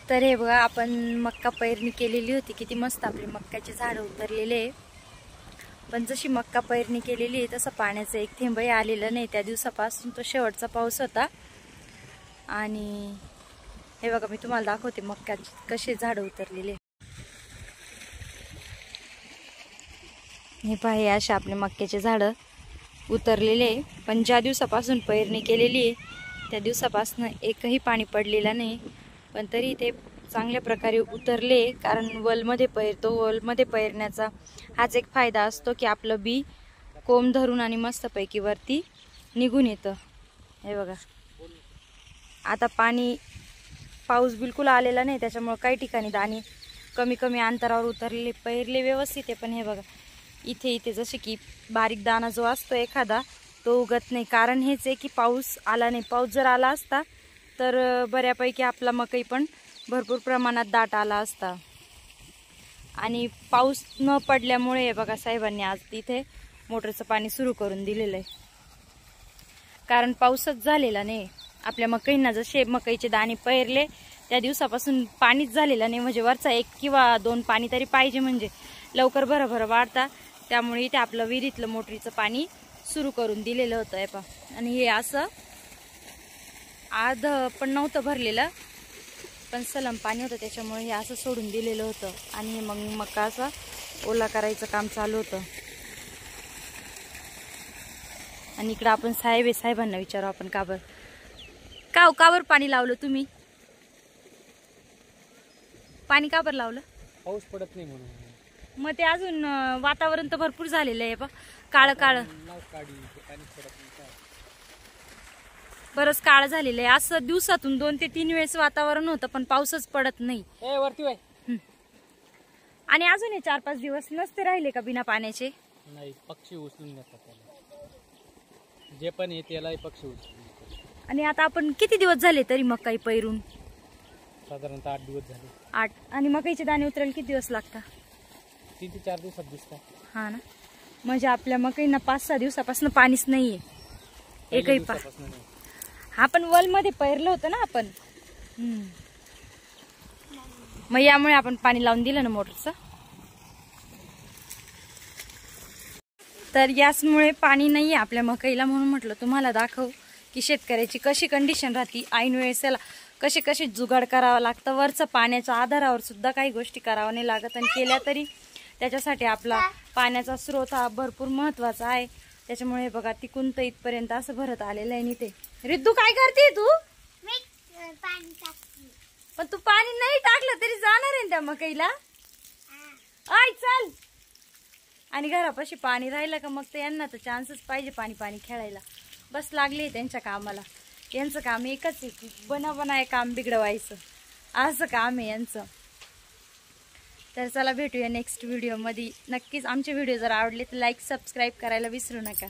तर हे बघा, आपण मक्का पेरणी केलेली होती, किती मस्त आपले मक्काचे झाड उतरलेले आहे. पण जशी मक्का पेरणी केलेली आहे तसं पाण्याचं एक थेंबही आलेलं नाही. त्या दिवसापासून तो शेवटचा पाऊस होता. आणि हे बघा, मी तुम्हाला दाखवते मक्काचे कसे झाड उतरलेले. हे पहा, हे असे आपले मक्याचे झाड उतरलेले. पण ज्या दिवसापासून पेरणी केलेली आहे त्या दिवसापासून एकही पाणी पडलेलं नाही. पण तरी ते चांगल्या प्रकारे उतरले. कारण वलमध्ये पेरतो, वलमध्ये पेरण्याचा हाच एक फायदा असतो की आपलं बी कोंब धरून आणि मस्तपैकी वरती निघून येतं. हे बघा, आता पाऊस बिलकुल आलेला नाही, त्याच्यामुळे काही ठिकाणी दाणे कमी कमी अंतरावर उतरलेले, पेरले व्यवस्थित आहे. पण हे बघा, इथे जसे की बारीक दाणा जो असतो एखादा तो उगत नाही. कारण हेच आहे की पाऊस आला नाही. पाऊस जर आला असता तर बऱ्यापैकी आपला मकई पण भरपूर प्रमाणात दाट आला असता. आणि पाऊस न पडल्यामुळे बघा, साहेबांनी आज तिथे मोटरचं पाणी सुरू करून दिलेलं आहे. कारण पाऊसच झालेला नाही. आपल्या मकईंना जसे मकईचे दाणे पेरले त्या दिवसापासून पाणीच झालेलं नाही. म्हणजे वरचा 1 किंवा 2 पाणी तरी पाहिजे, म्हणजे लवकर भरभर वाढता. त्यामुळे इथे आपलं विहिरीतलं मोटरीचं पाणी सुरू करून दिलेलं होतं. पहा, आणि हे असं आध पण नव्हतं भरलेलं, पण सलम पाणी होतं, त्याच्यामुळे हे असं सोडून दिलेलं होतं. आणि मग मका असं ओला करायचं काम चालू होतं. आणि इकडं आपण साहेबांना विचारू आपण काबर पाणी लावलं तुम्ही? पाणी काबर लावलं? पाऊस पडत नाही म्हणून. मग ते अजून वातावरण तर भरपूर झालेलं आहे. काळ बरंच काळ झालेलं आहे. असं दिवसातून 2 ते 3 वेळेस वातावरण होतं, पण पाऊसच पडत नाही. आणि अजून हे 4-5 दिवस नसते राहिले का बिना पाण्याचे? नाही, पक्षी उचलून नेतात त्याला. जे पण येते त्याला पक्षी उचलून. आणि आता आपण किती दिवस झाले तरी मकाई पेरून? साधारणतः 8 दिवस झाले. 8. आणि मकाईचे दाणे उतरायला किती दिवस लागतात? 3 ते 4 दिवसात दिसतात. हा ना. म्हणजे आपल्या मकाईंना 5-6 दिवसापासून पाणीच नाहीये एकही. आपण वलमध्ये पेरलं होतं ना आपण. मग यामुळे आपण पाणी लावून दिलं ना मोटरचं. तर याचमुळे पाणी नाहीये आपल्या मकाईला. म्हणून म्हटलं तुम्हाला दाखव की शेतकऱ्याची कशी कंडिशन राहती. ऐन वेळेस त्याला कसे जुगाड करावं लागतं. वरचं पाण्याच्या आधारावर सुद्धा काही गोष्टी करावं नाही लागत. आणि केल्या तरी त्याच्यासाठी आपला पाण्याचा स्रोत हा भरपूर महत्वाचा आहे. त्याच्यामुळे बघा, तिकून तर इथपर्यंत असं भरत आलेलं आहे. ते रिद्धू काय करते तू? पण तू पाणी नाही टाकलं तरी जाणार आहे त्या मकईला. आय चल. आणि घरापाशी पाणी राहिलं का मग तर यांना तर चान्सच पाहिजे पाणी खेळायला. बस लागले त्यांच्या कामाला. यांचं काम एकच आहे की बना काम बिघडवायचं, असं काम आहे यांचं. तर चला, भेटूया नेक्स्ट व्हिडिओ मध्ये. नक्कीच आमचे व्हिडिओ जर आवडले तर लाईक सबस्क्राईब करायला विसरू नका.